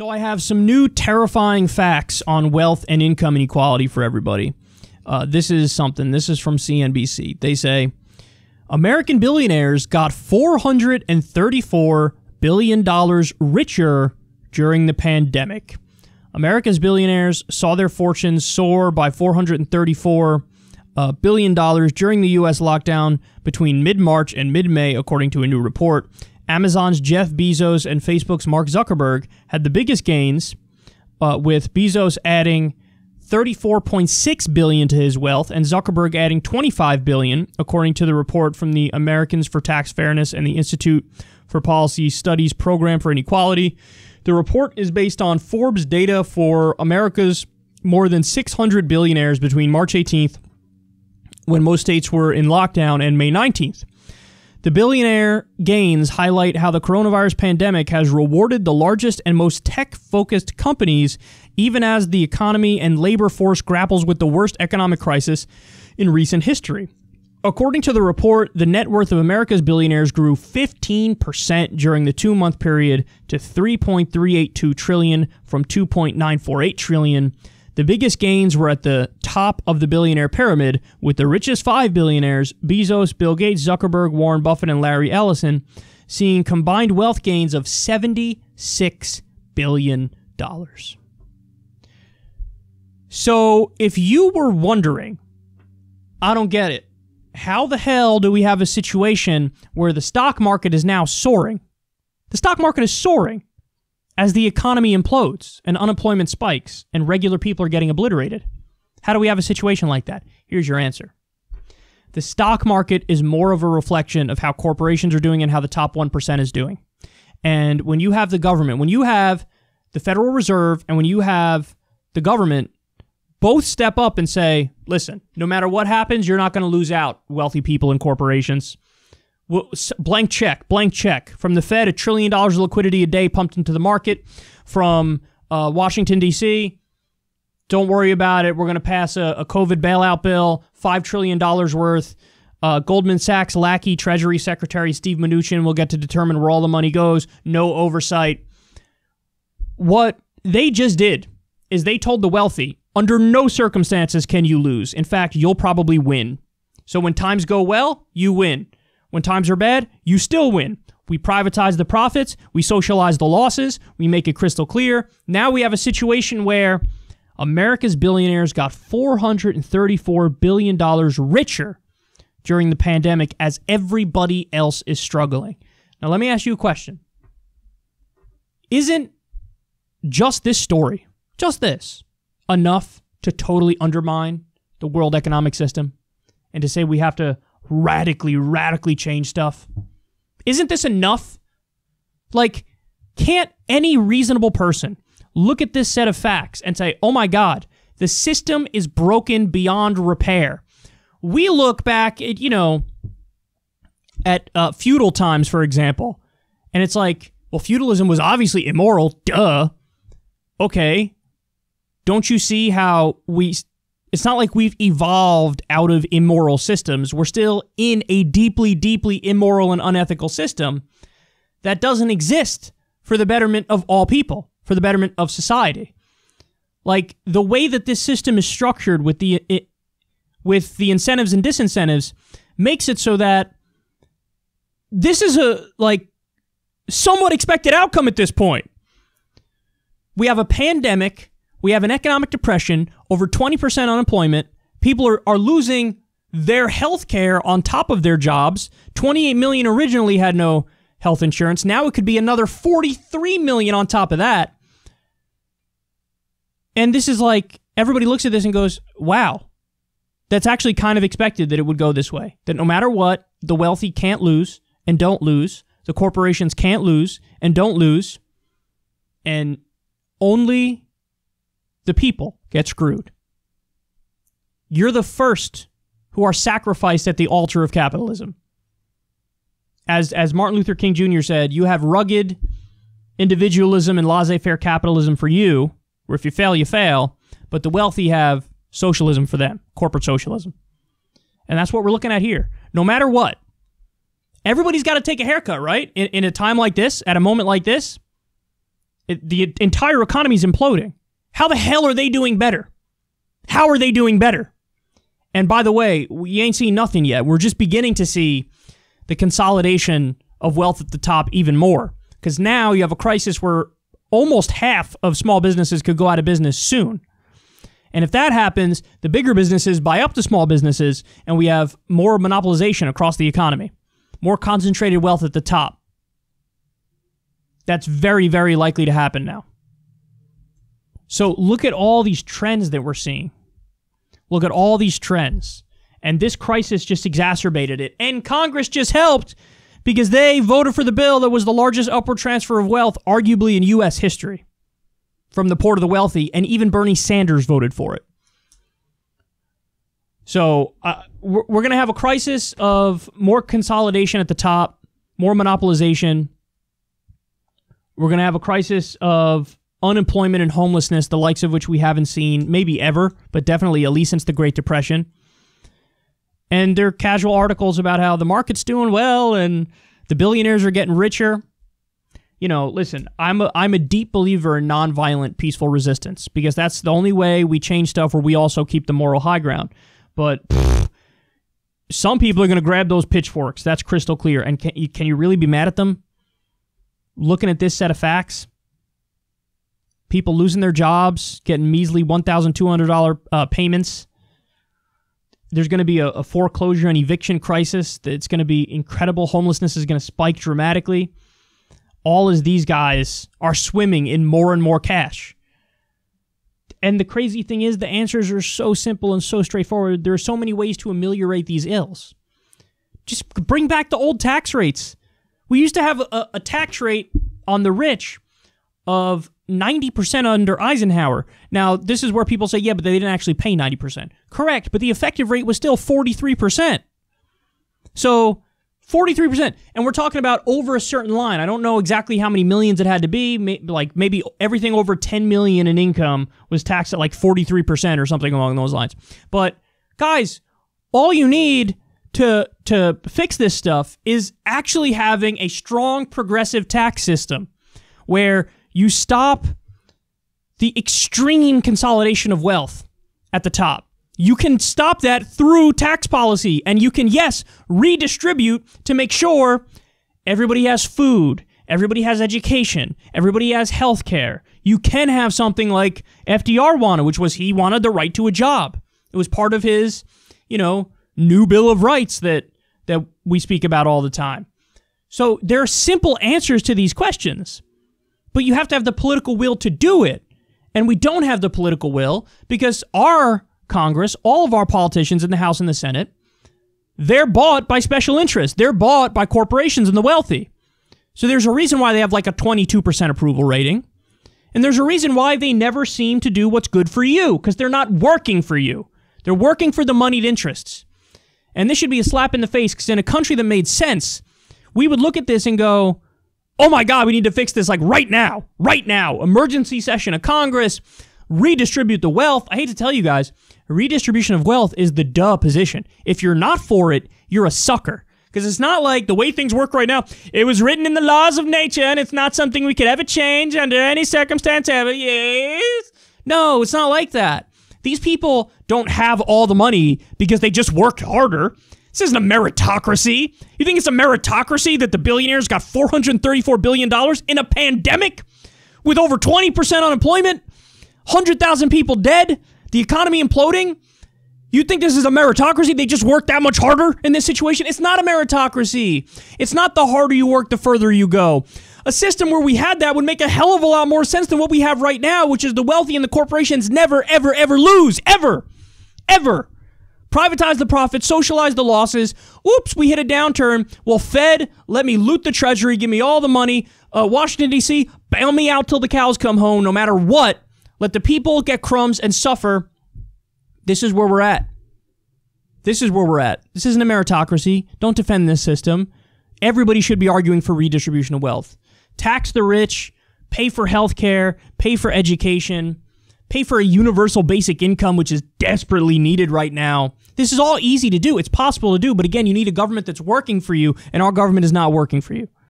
So I have some new terrifying facts on wealth and income inequality for everybody. This is from CNBC. They say, American billionaires got $434 billion richer during the pandemic. America's billionaires saw their fortunes soar by $434 billion during the U.S. lockdown between mid-March and mid-May, according to a new report. Amazon's Jeff Bezos and Facebook's Mark Zuckerberg had the biggest gains, with Bezos adding $34.6 billion to his wealth and Zuckerberg adding $25 billion, according to the report from the Americans for Tax Fairness and the Institute for Policy Studies Program for Inequality. The report is based on Forbes data for America's more than 600 billionaires between March 18th, when most states were in lockdown, and May 19th. The billionaire gains highlight how the coronavirus pandemic has rewarded the largest and most tech-focused companies, even as the economy and labor force grapples with the worst economic crisis in recent history. According to the report, the net worth of America's billionaires grew 15% during the 2-month period to $3.382 trillion from $2.948 trillion. The biggest gains were at the top of the billionaire pyramid, with the richest 5 billionaires, Bezos, Bill Gates, Zuckerberg, Warren Buffett, and Larry Ellison, seeing combined wealth gains of $76 billion. So if you were wondering, I don't get it, how the hell do we have a situation where the stock market is now soaring? The stock market is soaring as the economy implodes and unemployment spikes and regular people are getting obliterated. How do we have a situation like that? Here's your answer. The stock market is more of a reflection of how corporations are doing and how the top 1% is doing. And when you have the government, when you have the Federal Reserve and when you have the government, both step up and say, listen, no matter what happens, you're not going to lose out, wealthy people and corporations. Blank check. From the Fed, $1 trillion of liquidity a day pumped into the market. From Washington, D.C., don't worry about it. We're going to pass a COVID bailout bill, $5 trillion worth. Goldman Sachs lackey Treasury Secretary Steve Mnuchin will get to determine where all the money goes. No oversight. What they just did is they told the wealthy, under no circumstances can you lose. In fact, you'll probably win. So when times go well, you win. When times are bad, you still win. We privatize the profits. We socialize the losses. We make it crystal clear. Now we have a situation where America's billionaires got $434 billion richer during the pandemic as everybody else is struggling. Now, let me ask you a question. Isn't just this story, just this, enough to totally undermine the world economic system and to say we have to radically change stuff? Isn't this enough? Like, can't any reasonable person look at this set of facts and say, oh my God, the system is broken beyond repair? We look back at, at feudal times, for example, and it's like, well, feudalism was obviously immoral, duh. Okay, don't you see how it's not like we've evolved out of immoral systems. We're still in a deeply immoral and unethical system that doesn't exist for the betterment of all people, for the betterment of society. Like, the way that this system is structured with the incentives and disincentives makes it so that this is a, somewhat expected outcome at this point. We have a pandemic. We have an economic depression, over 20% unemployment. People are losing their health care on top of their jobs. 28 million originally had no health insurance. Now it could be another 43 million on top of that. And this is like, everybody looks at this and goes, wow, that's actually kind of expected that it would go this way. That no matter what, the wealthy can't lose and don't lose. The corporations can't lose and don't lose. And only the people get screwed. You're the first who are sacrificed at the altar of capitalism. As Martin Luther King Jr. said, you have rugged individualism and laissez-faire capitalism for you, where if you fail, you fail, but the wealthy have socialism for them, corporate socialism. And that's what we're looking at here. No matter what, everybody's got to take a haircut, right? In a time like this, at a moment like this, The entire economy is imploding. How the hell are they doing better? How are they doing better? And by the way, we ain't seen nothing yet. We're just beginning to see the consolidation of wealth at the top even more. Because now you have a crisis where almost half of small businesses could go out of business soon. And if that happens, the bigger businesses buy up the small businesses, and we have more monopolization across the economy. More concentrated wealth at the top. That's very, very likely to happen now. So look at all these trends that we're seeing. Look at all these trends. And this crisis just exacerbated it. And Congress just helped because they voted for the bill that was the largest upward transfer of wealth, arguably in U.S. history, from the poor to the wealthy. And even Bernie Sanders voted for it. So we're going to have a crisis of more consolidation at the top, more monopolization. We're going to have a crisis of unemployment and homelessness, the likes of which we haven't seen maybe ever, but definitely at least since the Great Depression. And there are casual articles about how the market's doing well and the billionaires are getting richer. You know, listen, I'm a deep believer in nonviolent, peaceful resistance because that's the only way we change stuff where we also keep the moral high ground. But some people are going to grab those pitchforks. That's crystal clear. And can you really be mad at them? Looking at this set of facts, people losing their jobs, getting measly $1,200 payments. There's going to be a foreclosure and eviction crisis. It's going to be incredible. Homelessness is going to spike dramatically. All as these guys are swimming in more and more cash. And the crazy thing is the answers are so simple and so straightforward. There are so many ways to ameliorate these ills. Just bring back the old tax rates. We used to have a tax rate on the rich of 90% under Eisenhower. Now, this is where people say, yeah, but they didn't actually pay 90%. Correct, but the effective rate was still 43%. So, 43%. And we're talking about over a certain line. I don't know exactly how many millions it had to be. Maybe everything over 10 million in income was taxed at like 43% or something along those lines. But, guys, all you need to fix this stuff is actually having a strong progressive tax system where you stop the extreme consolidation of wealth at the top. You can stop that through tax policy, and you can, yes, redistribute to make sure everybody has food, everybody has education, everybody has health care. You can have something like FDR wanted, which was he wanted the right to a job. It was part of his, new Bill of Rights that we speak about all the time. So there are simple answers to these questions. But you have to have the political will to do it. And we don't have the political will because our Congress, all of our politicians in the House and the Senate, they're bought by special interests. They're bought by corporations and the wealthy. So there's a reason why they have like a 22% approval rating. And there's a reason why they never seem to do what's good for you because they're not working for you. They're working for the moneyed interests. And this should be a slap in the face because in a country that made sense, we would look at this and go, oh my God, we need to fix this like right now. Emergency session of Congress, redistribute the wealth. I hate to tell you guys, redistribution of wealth is the duh position. If you're not for it, you're a sucker. Because it's not like the way things work right now. It was written in the laws of nature and it's not something we could ever change under any circumstance ever. Yes. No, it's not like that. These people don't have all the money because they just worked harder. This isn't a meritocracy. You think it's a meritocracy that the billionaires got $434 billion in a pandemic with over 20% unemployment, 100,000 people dead, the economy imploding? You think this is a meritocracy? They just worked that much harder in this situation? It's not a meritocracy. It's not the harder you work, the further you go. A system where we had that would make a hell of a lot more sense than what we have right now, which is the wealthy and the corporations never, ever, ever lose. Ever. Ever. Privatize the profits, socialize the losses. Oops, we hit a downturn. Well, Fed, let me loot the Treasury, give me all the money. Washington, D.C., bail me out till the cows come home, no matter what. Let the people get crumbs and suffer. This is where we're at. This isn't a meritocracy. Don't defend this system. Everybody should be arguing for redistribution of wealth. Tax the rich, pay for health care, pay for education, pay for a universal basic income, which is desperately needed right now. This is all easy to do. It's possible to do, but again, you need a government that's working for you, and our government is not working for you.